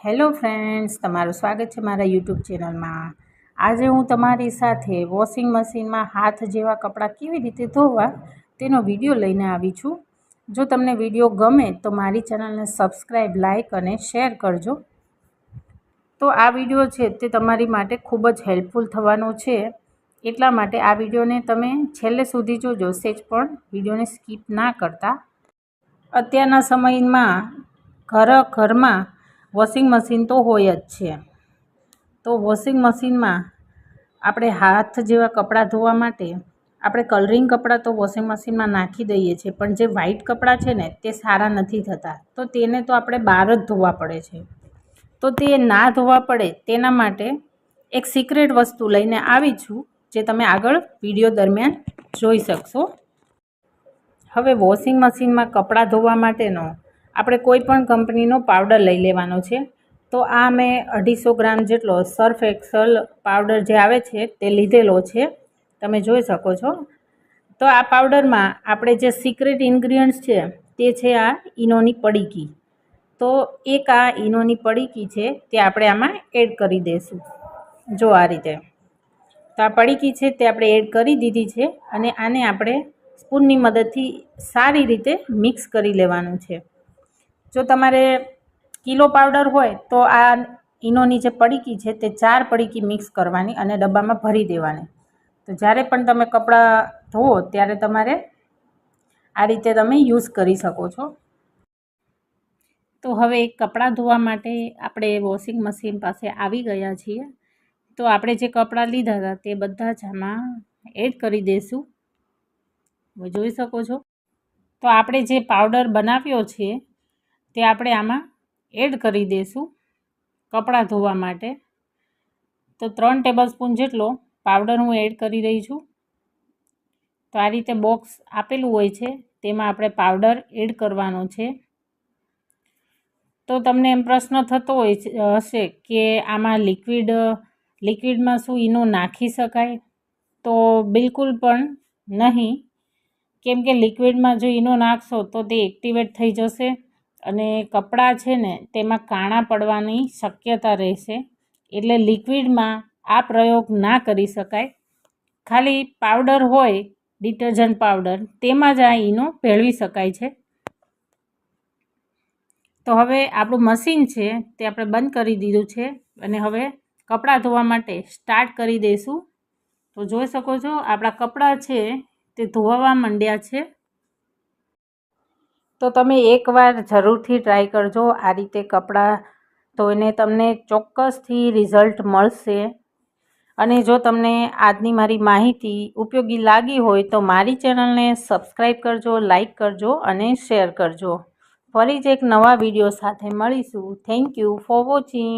Hello friends, તમારું સ્વાગત છે મારા યુટ્યુબ ચેનલમાં। આજે હું તમારી સાથે વોશિંગ મશીનમાં હાથ જેવા કપડાં કેવી રીતે ધોવા તેનો વિડીયો લઈને આવી છું। જો તમને વિડીયો ગમે તો મારી ચેનલને સબસ્ક્રાઈબ, લાઇક અને શેર કરજો। તો આ વિડીયો છે તે તમારી માટે ખૂબ જ હેલ્પફુલ થવાનો છે, એટલા માટે આ વિડીયોને તમે છેલ્લે સુધી જોજો, સેજ પણ વિડીયોને સ્કીપ ના કરતા। અત્યારના સમયમાં ઘરમાં વોશિંગ મશીન તો હોય જ છે, તો વોશિંગ મશીનમાં આપણે હાથ જેવા કપડાં ધોવા માટે આપણે કલરિંગ કપડાં તો વોશિંગ મશીનમાં નાખી દઈએ છીએ, પણ જે વ્હાઇટ કપડાં છે ને તે સારા નથી થતા, તો તેને તો આપણે બહાર જ ધોવા પડે છે। તો તે ના ધોવા પડે તેના માટે એક સિક્રેટ વસ્તુ લઈને આવી છું, જે તમે આગળ વિડીયો દરમિયાન જોઈ શકશો। હવે વોશિંગ મશીનમાં કપડાં ધોવા માટેનો આપણે કોઈ પણ કંપનીનો પાવડર લઈ લેવાનો છે। તો આ મેં 250 ગ્રામ જેટલો સર્ફ એક્સેલ પાવડર જે આવે છે તે લીધેલો છે, તમે જોઈ શકો છો। તો આ પાવડરમાં આપણે જે સિક્રેટ ઇન્ગ્રીડિયન્ટ્સ છે તે છે આ ઈનોની પડીકી। તો એક આ ઈનોની પડીકી છે તે આપણે આમાં એડ કરી દઈશું। જો આ રીતે તો આ પડીકી છે તે આપણે એડ કરી દીધી છે, અને આને આપણે સ્પૂનની મદદથી સારી રીતે મિક્સ કરી લેવાનું છે। જો તમારે કિલો પાવડર હોય તો આ ઈનોની જે પડીકી છે તે 4 પડીકી મિક્સ કરવાની અને ડબ્બામાં ભરી દેવાની। તો જ્યારે પણ તમે કપડાં ધોવો ત્યારે તમારે આ રીતે તમે યુઝ કરી શકો છો। તો હવે કપડાં ધોવા માટે આપણે વોશિંગ મશીન પાસે આવી ગયા છીએ। તો આપણે જે કપડાં લીધા હતા તે બધા જ આમાં એડ કરી દઈશું, તમે જોઈ શકો છો। તો આપણે જે પાવડર બનાવ્યો છે તે આપણે આમાં એડ કરી દઈશું કપડાં ધોવા માટે। તો 3 ટેબલસ્પૂન જેટલો પાવડર હું એડ કરી રહી છું। તો આ રીતે બોક્સ આપેલું હોય છે તેમાં આપણે પાવડર એડ કરવાનો છે। તો તમને એમ પ્રશ્ન થતો હશે કે આમાં લિક્વિડમાં શું ઈનો નાખી શકાય? તો બિલકુલ પણ નહીં, કેમ કે લિક્વિડમાં જો ઈનો નાખશો તો તે એક્ટિવેટ થઈ જશે અને કપડાં છે ને તેમાં કાણા પડવાની શક્યતા રહેશે, એટલે લિક્વિડમાં આ પ્રયોગ ના કરી શકાય। ખાલી પાવડર હોય, ડિટર્જન્ટ પાવડર, તેમાં જ આ ઈનો ભેળવી શકાય છે। તો હવે આપણું મશીન છે તે આપણે બંધ કરી દીધું છે, અને હવે કપડાં ધોવા માટે સ્ટાર્ટ કરી દઈશું। તો જોઈ શકો છો આપણા કપડાં છે તે ધોવા માંડ્યા છે। તો તમે એકવાર જરૂરથી ટ્રાય કરજો, આ રીતે કપડાં ધોઈને તમને ચોક્કસથી રિઝલ્ટ મળશે। અને જો તમને આજની મારી માહિતી ઉપયોગી લાગી હોય તો મારી ચેનલને સબસ્ક્રાઈબ કરજો, લાઈક કરજો અને શેર કરજો। ફરી જ એક નવા વિડીયો સાથે મળીશું। Thank you for watching.